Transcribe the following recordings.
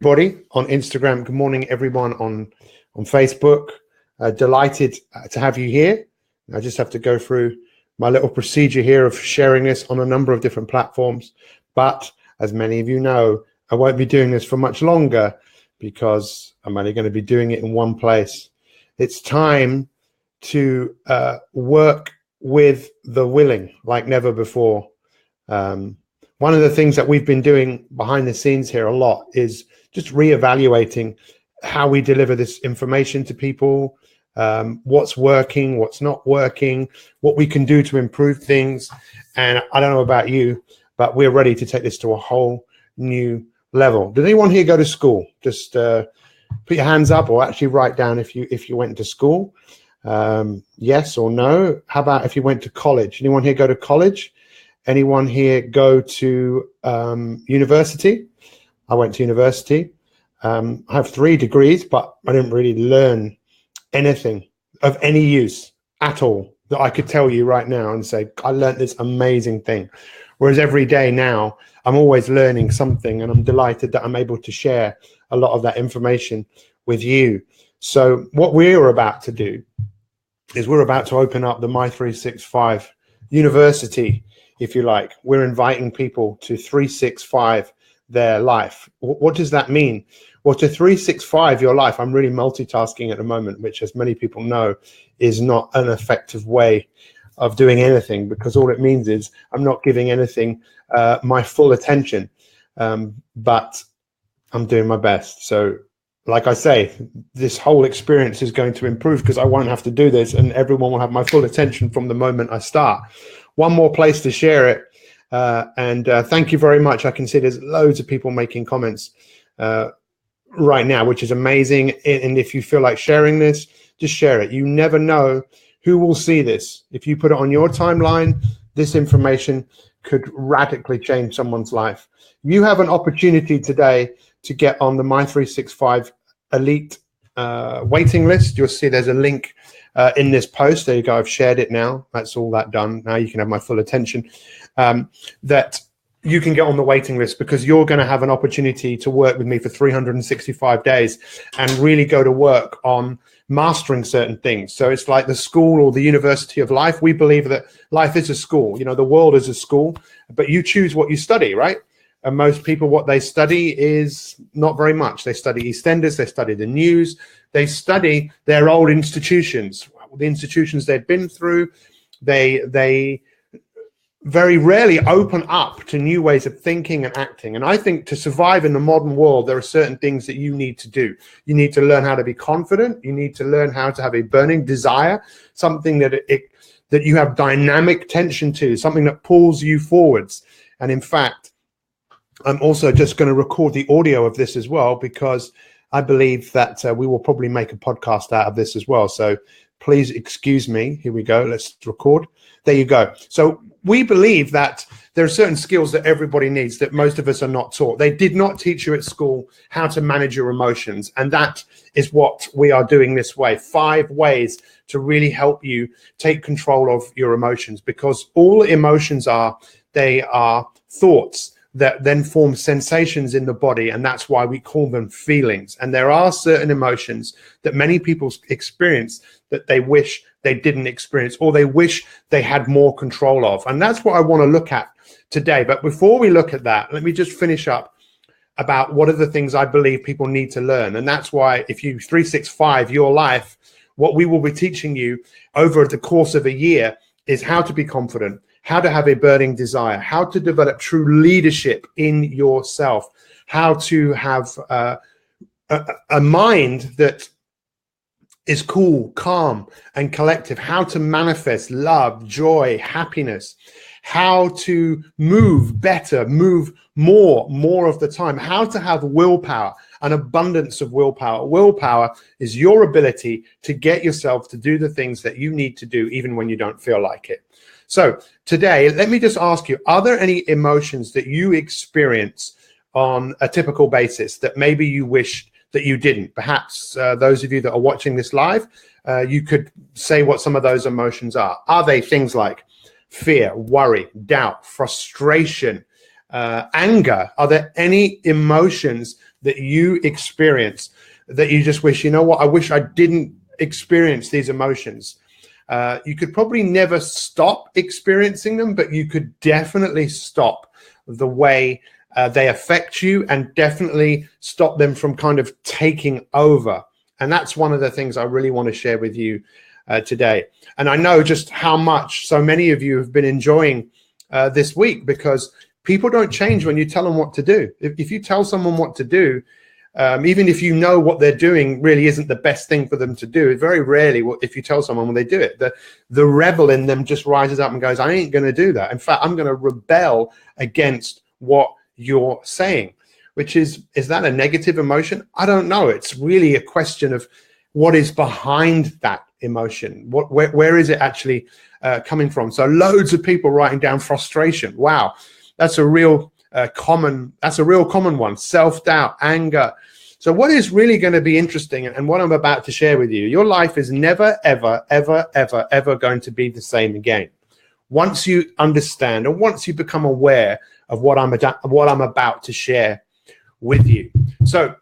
Everybody on Instagram. Good morning, everyone on Facebook. Delighted to have you here. I just have to go through my little procedure here of sharing this on a number of different platforms. But as many of you know, I won't be doing this for much longer because I'm only going to be doing it in one place. It's time to work with the willing like never before. One of the things that we've been doing behind the scenes here a lot is just reevaluating how we deliver this information to people, what's working, what's not working, what we can do to improve things. And I don't know about you, but we're ready to take this to a whole new level. Did anyone here go to school? Just put your hands up, or actually write down if you went to school. Yes or no. How about if you went to college? Anyone here go to college? Anyone here go to university? I went to university. I have 3 degrees, but I didn't really learn anything of any use at all that I could tell you right now and say, I learned this amazing thing. Whereas every day now, I'm always learning something, and I'm delighted that I'm able to share a lot of that information with you. So what we're about to do is we're about to open up the My365 University, if you like. We're inviting people to 365 their life. What does that mean? Well, to 365 your life, I'm really multitasking at the moment, which, as many people know, is not an effective way of doing anything, because all it means is I'm not giving anything my full attention, but I'm doing my best. So like I say, this whole experience is going to improve because I won't have to do this, and everyone will have my full attention from the moment I start. One more place to share it. And thank you very much. I can see there's loads of people making comments right now, which is amazing. And if you feel like sharing this, just share it. You never know who will see this. If you put it on your timeline, this information could radically change someone's life. You have an opportunity today to get on the My365 Elite waiting list. You'll see there's a link in this post. There you go. I've shared it now. That's all that done. Now you can have my full attention. That you can get on the waiting list, because you're going to have an opportunity to work with me for 365 days and really go to work on mastering certain things. So it's like the school or the university of life. We believe that life is a school. You know, the world is a school, but you choose what you study, right? And most people, what they study is not very much. They study EastEnders, they study the news, they study their old institutions, the institutions they've been through. They very rarely open up to new ways of thinking and acting. And I think to survive in the modern world, there are certain things that you need to do. You need to learn how to be confident. You need to learn how to have a burning desire, something that you have dynamic tension to, something that pulls you forwards. And in fact, I'm also just going to record the audio of this as well, because I believe that we will probably make a podcast out of this as well. So please excuse me. Here we go. Let's record. There you go. So we believe that there are certain skills that everybody needs that most of us are not taught. They did not teach you at school how to manage your emotions. And that is what we are doing this way. 5 ways to really help you take control of your emotions, because all emotions they are thoughts that then form sensations in the body, and that's why we call them feelings. And there are certain emotions that many people experience that they wish they didn't experience, or they wish they had more control of. And that's what I want to look at today. But before we look at that, let me just finish up about what are the things I believe people need to learn. And that's why if you 365 your life, what we will be teaching you over the course of a year is how to be confident, how to have a burning desire, how to develop true leadership in yourself, how to have a mind that is cool, calm, and collective, how to manifest love, joy, happiness, how to move better, move more of the time, how to have willpower, an abundance of willpower. Willpower is your ability to get yourself to do the things that you need to do, even when you don't feel like it. So today, let me just ask you, are there any emotions that you experience on a typical basis that maybe you wish that you didn't? Perhaps those of you that are watching this live, you could say what some of those emotions are. Are they things like fear, worry, doubt, frustration, anger? Are there any emotions that you experience that you just wish, you know what, I wish I didn't experience these emotions. You could probably never stop experiencing them, but you could definitely stop the way they affect you, and definitely stop them from kind of taking over. And that's one of the things I really want to share with you today. And I know just how much so many of you have been enjoying this week, because people don't change when you tell them what to do. If you tell someone what to do, even if you know what they're doing really isn't the best thing for them to do, very rarely, if you tell someone when they do it, the rebel in them just rises up and goes, I ain't going to do that. In fact, I'm going to rebel against what you're saying. Which is that a negative emotion? I don't know. It's really a question of what is behind that emotion. Where is it actually coming from? So loads of people writing down frustration. Wow, that's a real common one. Self-doubt, anger. So what is really going to be interesting, and what I'm about to share with you, your life is never, ever, ever, ever, ever going to be the same again. Once you understand, and once you become aware of what I'm about to share with you. So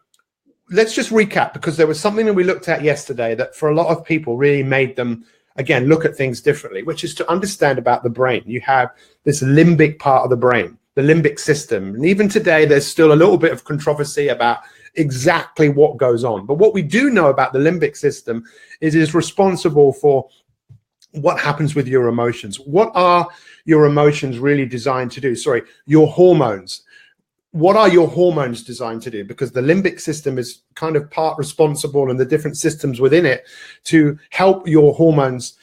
let's just recap, because there was something that we looked at yesterday that for a lot of people really made them, again, look at things differently, which is to understand about the brain. You have this limbic part of the brain, the limbic system. And even today, there's still a little bit of controversy about exactly what goes on. But what we do know about the limbic system is it's responsible for what happens with your emotions. What are your emotions really designed to do? Sorry, your hormones. What are your hormones designed to do? Because the limbic system is kind of part responsible, and the different systems within it, to help your hormones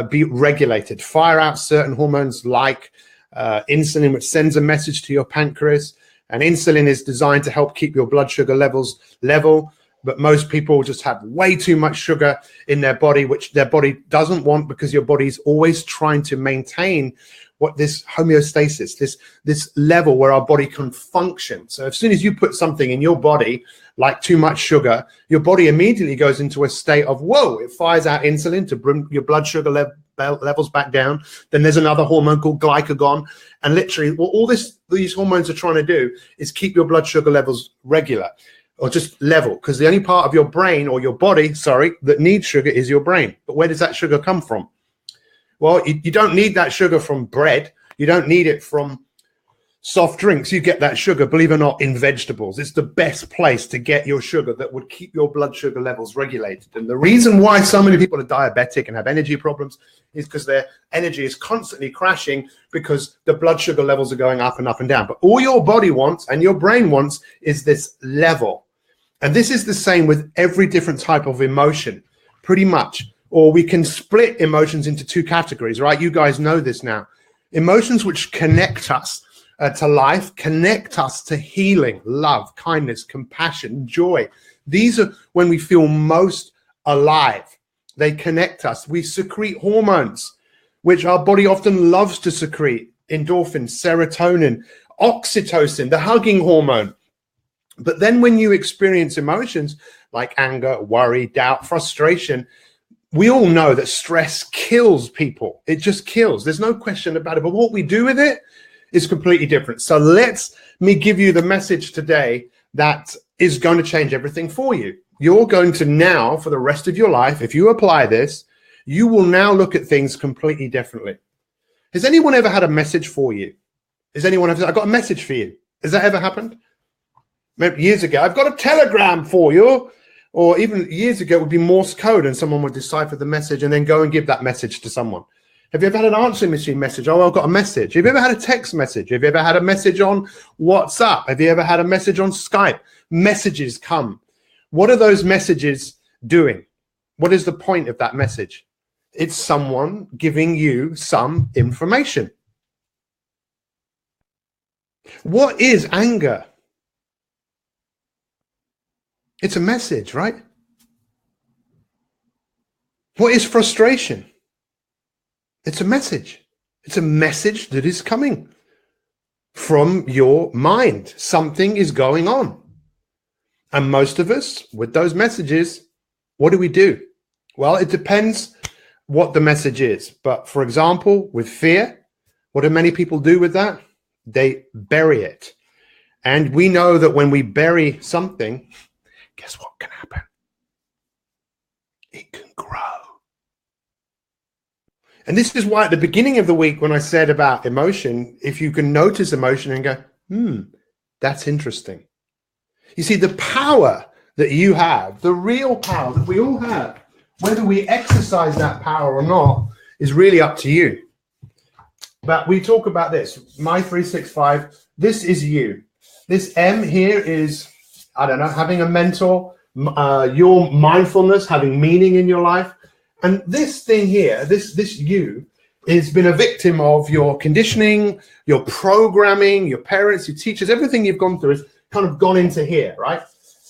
be regulated, fire out certain hormones like insulin, which sends a message to your pancreas. And insulin is designed to help keep your blood sugar levels level. But most people just have way too much sugar in their body, which their body doesn't want, because your body's always trying to maintain what this homeostasis, this level where our body can function. So as soon as you put something in your body, like too much sugar, your body immediately goes into a state of, whoa, it fires out insulin to bring your blood sugar levels back down. Then there's another hormone called glucagon. And literally all these hormones are trying to do is keep your blood sugar levels regular, or just level, because the only part of your brain, or your body, sorry, that needs sugar is your brain. But where does that sugar come from? Well, you don't need that sugar from bread. You don't need it from soft drinks. You get that sugar, believe it or not, in vegetables. It's the best place to get your sugar that would keep your blood sugar levels regulated. And the reason why so many people are diabetic and have energy problems is because their energy is constantly crashing, because the blood sugar levels are going up and up and down. But all your body wants and your brain wants is this level. And this is the same with every different type of emotion, pretty much. Or we can split emotions into two categories, right? You guys know this now. Emotions which connect us to life, connect us to healing, love, kindness, compassion, joy. These are when we feel most alive. They connect us. We secrete hormones, which our body often loves to secrete: endorphins, serotonin, oxytocin, the hugging hormone. But then when you experience emotions like anger, worry, doubt, frustration, we all know that stress kills people. It just kills. There's no question about it. But what we do with it is completely different. So let me give you the message today that is going to change everything for you. You're going to now, for the rest of your life, if you apply this, you will now look at things completely differently. Has anyone ever had a message for you? Has anyone ever said, I got a message for you? Has that ever happened? Maybe years ago, I've got a telegram for you. Or even years ago, it would be Morse code, and someone would decipher the message and then go and give that message to someone. Have you ever had an answering machine message? Oh, I've got a message. Have you ever had a text message? Have you ever had a message on WhatsApp? Have you ever had a message on Skype? Messages come. What are those messages doing? What is the point of that message? It's someone giving you some information. What is anger? It's a message, right? What is frustration? It's a message. It's a message that is coming from your mind. Something is going on. And most of us, with those messages, what do? Well, it depends what the message is. But for example, with fear, what do many people do with that? They bury it. And we know that when we bury something, guess what can happen? It can grow. And this is why at the beginning of the week, when I said about emotion, if you can notice emotion and go, that's interesting. You see, the power that you have, the real power that we all have, whether we exercise that power or not, is really up to you. But we talk about this, My 365, this is you. This M here is, I don't know, having a mentor, your mindfulness, having meaning in your life. And this thing here, this you, has been a victim of your conditioning, your programming, your parents, your teachers, everything you've gone through has kind of gone into here, right?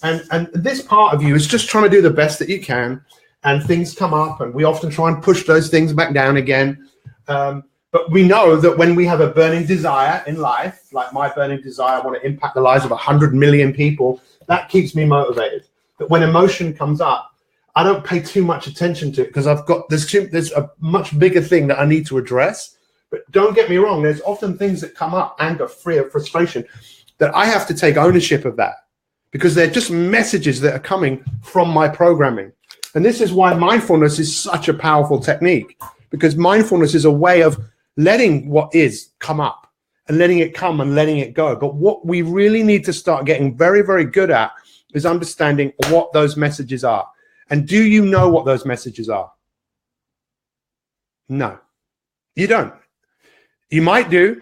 And this part of you is just trying to do the best that you can, and things come up, and we often try and push those things back down again. But we know that when we have a burning desire in life, like my burning desire, I want to impact the lives of 100 million people, that keeps me motivated. But when emotion comes up, I don't pay too much attention to it because there's a much bigger thing that I need to address. But don't get me wrong, there's often things that come up, anger, fear, frustration, that I have to take ownership of that because they're just messages that are coming from my programming. And this is why mindfulness is such a powerful technique, because mindfulness is a way of letting what is come up and letting it come and letting it go. But what we really need to start getting very, very good at is understanding what those messages are. And do you know what those messages are? No, you don't. You might do.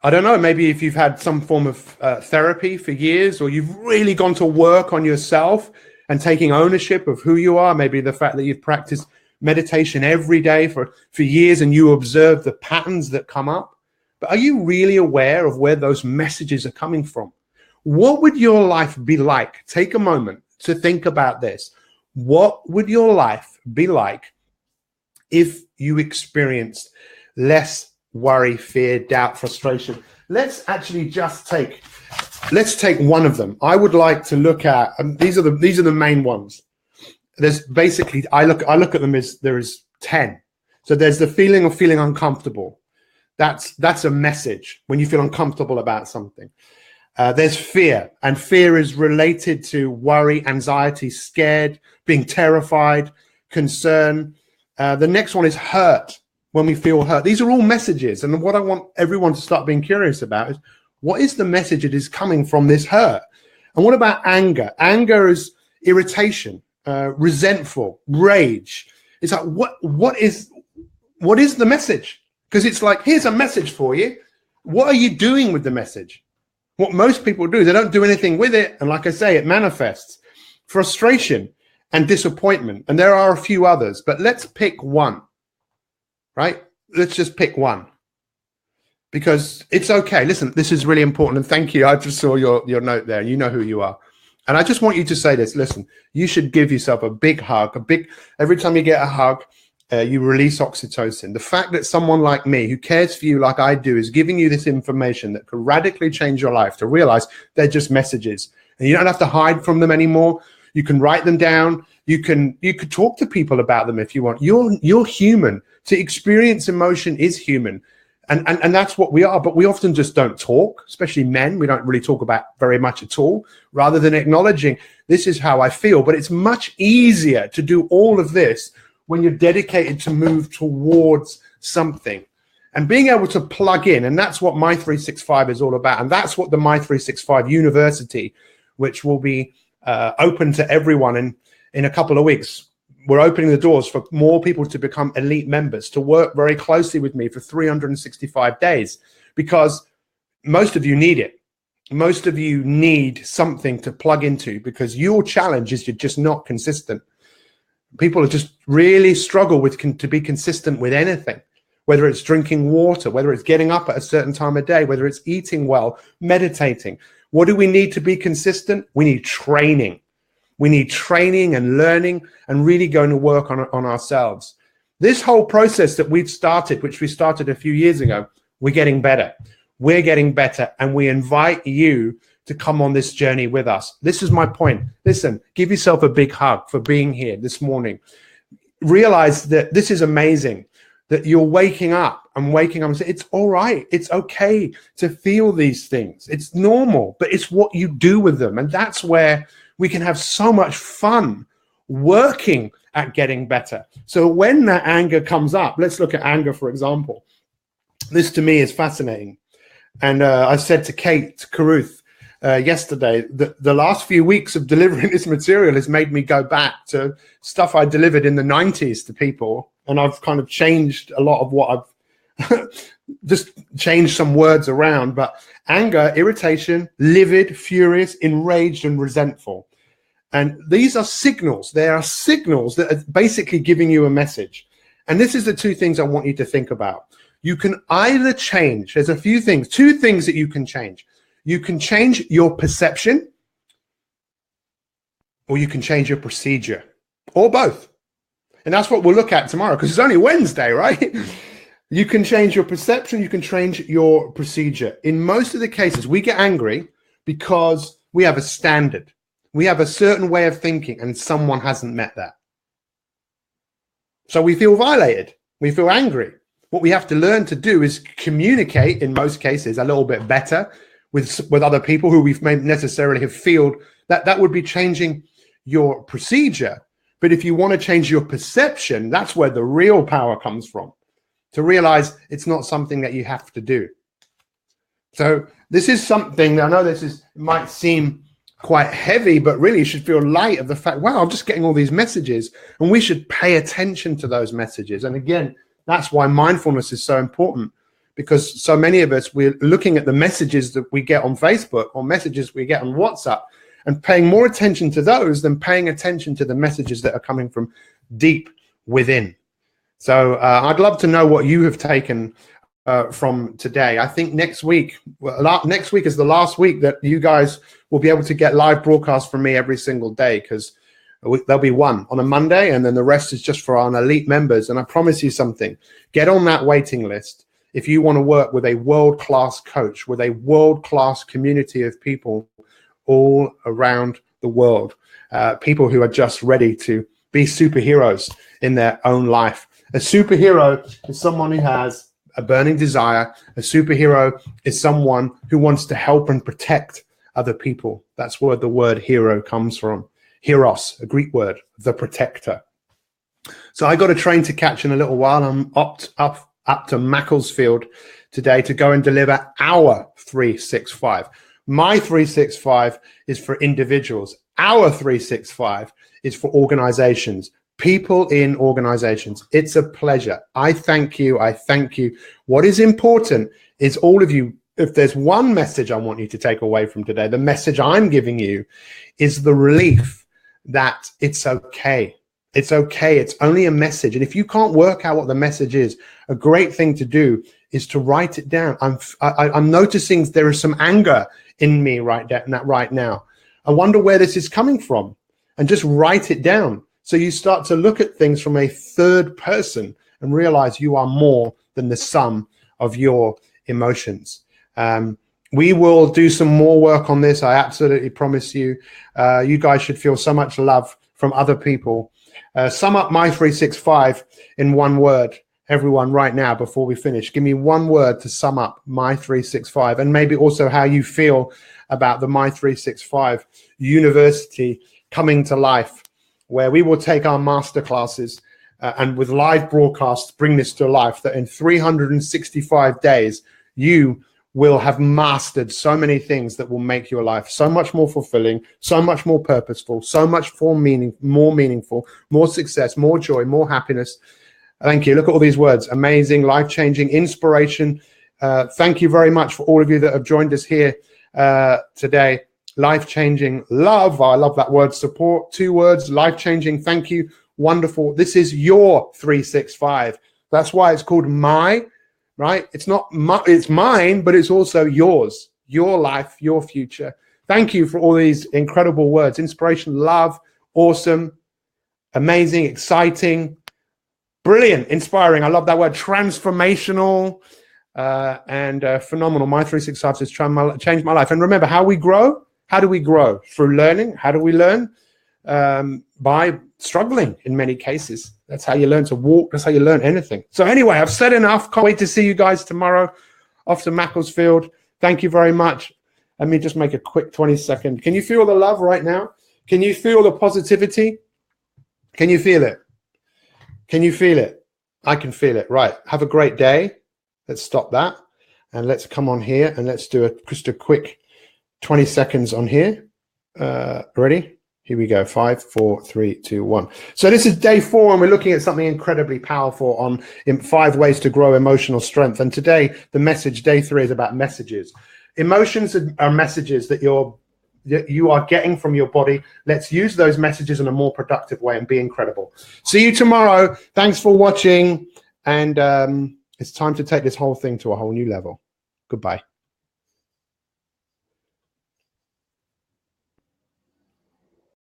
I don't know, maybe if you've had some form of therapy for years, or you've really gone to work on yourself and taking ownership of who you are, maybe the fact that you've practiced meditation every day for years and you observe the patterns that come up. But are you really aware of where those messages are coming from? What would your life be like? Take a moment to think about this. What would your life be like if you experienced less worry, fear, doubt, frustration? Let's actually let's take one of them. I would like to look at, these are the main ones. There's basically, I look at them as there is 10. So there's the feeling of feeling uncomfortable. That's a message when you feel uncomfortable about something. There's fear, and fear is related to worry, anxiety, scared, being terrified, concern. The next one is hurt, when we feel hurt. These are all messages. And what I want everyone to start being curious about is, what is the message that is coming from this hurt? And what about anger? Anger is irritation, resentful, rage. It's like, what is the message? Because it's like, here's a message for you. What are you doing with the message? What most people do is they don't do anything with it. And like I say, it manifests frustration and disappointment. And there are a few others, but let's pick one, right? Let's just pick one, because it's okay. Listen, this is really important. And thank you. I just saw your note there. You know who you are. And I just want you to say this. Listen, you should give yourself a big hug, every time you get a hug, you release oxytocin. The fact that someone like me, who cares for you like I do, is giving you this information that could radically change your life, to realize they're just messages and you don't have to hide from them anymore. You can write them down. You could talk to people about them if you want. You're human. To experience emotion is human. And that's what we are. But we often just don't talk, especially men. We don't really talk about very much at all, rather than acknowledging, this is how I feel. But it's much easier to do all of this when you're dedicated to move towards something and being able to plug in. And that's what My 365 is all about. And that's what the My 365 University, which will be open to everyone in a couple of weeks. We're opening the doors for more people to become elite members, to work very closely with me for 365 days, because most of you need it. Most of you need something to plug into, because your challenge is you're just not consistent. People are just really struggle to be consistent with anything, whether it's drinking water, whether it's getting up at a certain time of day, whether it's eating well, meditating. What do we need to be consistent? We need training. We need training and learning and really going to work on ourselves. This whole process that we've started, which we started a few years ago, we're getting better. We're getting better, and we invite you to come on this journey with us. This is my point. Listen, give yourself a big hug for being here this morning. Realize that this is amazing, that you're waking up I'm waking up and saying, it's all right. It's okay to feel these things. It's normal, but it's what you do with them. And that's where we can have so much fun working at getting better. So when that anger comes up, let's look at anger, for example. This to me is fascinating. And I said to Kate Caruth yesterday that the last few weeks of delivering this material has made me go back to stuff I delivered in the 90s to people. And I've kind of changed a lot of what I've just changed some words around. But anger, irritation, livid, furious, enraged, and resentful. And these are signals. They are signals that are basically giving you a message. And this is the two things I want you to think about. You can either change, there's a few things, two things that you can change. You can change your perception, or you can change your procedure, or both. And that's what we'll look at tomorrow, because it's only Wednesday, right? You can change your perception, you can change your procedure. In most of the cases, we get angry because we have a standard. We have a certain way of thinking, and someone hasn't met that. So we feel violated. We feel angry. What we have to learn to do is communicate, in most cases, a little bit better with other people who we've maybe necessarily have felt that would be changing your procedure. But if you want to change your perception, that's where the real power comes from, to realize it's not something that you have to do. So this is something, I know might seem quite heavy, but really you should feel light of the fact, wow, I'm just getting all these messages, and we should pay attention to those messages. And again, that's why mindfulness is so important, because so many of us, we're looking at the messages that we get on Facebook or messages we get on WhatsApp and paying more attention to those than paying attention to the messages that are coming from deep within. So I'd love to know what you have taken from today. I think next week is the last week that you guys will be able to get live broadcasts from me every single day, because there'll be one on a Monday, and then the rest is just for our elite members. And I promise you something, get on that waiting list if you want to work with a world-class coach, with a world-class community of people all around the world, people who are just ready to be superheroes in their own life. A superhero is someone who has a burning desire. A superhero is someone who wants to help and protect other people. That's where the word hero comes from. Heros, a Greek word, the protector. So I got a train to catch in a little while. I'm up to Macclesfield today to go and deliver our 365. My 365 is for individuals. Our 365 is for organizations, people in organizations. It's a pleasure. I thank you. I thank you. What is important is all of you, if there's one message I want you to take away from today, the message I'm giving you is the relief that it's okay. It's okay. It's only a message. And if you can't work out what the message is, a great thing to do is to write it down. I'm noticing there is some anger in me right now. I wonder where this is coming from, and just write it down. So you start to look at things from a third person and realize you are more than the sum of your emotions. We will do some more work on this. I absolutely promise you. You guys should feel so much love from other people. Sum up my 365 in one word, everyone, right now before we finish. Give me one word to sum up my 365, and maybe also how you feel about the My 365 University coming to life, where we will take our masterclasses and with live broadcasts bring this to life, that in 365 days, you will have mastered so many things that will make your life so much more fulfilling, so much more purposeful, so much more meaningful, more success, more joy, more happiness. Thank you. Look at all these words: amazing, life-changing, inspiration. Thank you very much for all of you that have joined us here today. Life-changing, love. I love that word, support. 2 words, life-changing. Thank you. Wonderful. This is your 365. That's why it's called my. Right? It's not it's mine, but it's also yours, your life, your future. Thank you for all these incredible words: inspiration, love, awesome, amazing, exciting, brilliant, inspiring. I love that word, transformational, and phenomenal. My 365 has changed my life. And remember, how we grow? How do we grow? Through learning. How do we learn? by struggling in many cases. That's how you learn to walk. That's how you learn anything. So anyway, I've said enough. Can't wait to see you guys tomorrow off to Macclesfield. Thank you very much. Let me just make a quick 20-second. Can you feel the love right now? Can you feel the positivity? Can you feel it? Can you feel it? I can feel it. Right. Have a great day. Let's stop that. And let's come on here and let's do just a quick 20 seconds on here. Ready? Here we go. 5, 4, 3, 2, 1. So this is day 4, and we're looking at something incredibly powerful on 5 ways to grow emotional strength. And today, the message, day 3, is about messages. Emotions are messages that you are getting from your body. Let's use those messages in a more productive way and be incredible. See you tomorrow. Thanks for watching. And it's time to take this whole thing to a whole new level. Goodbye.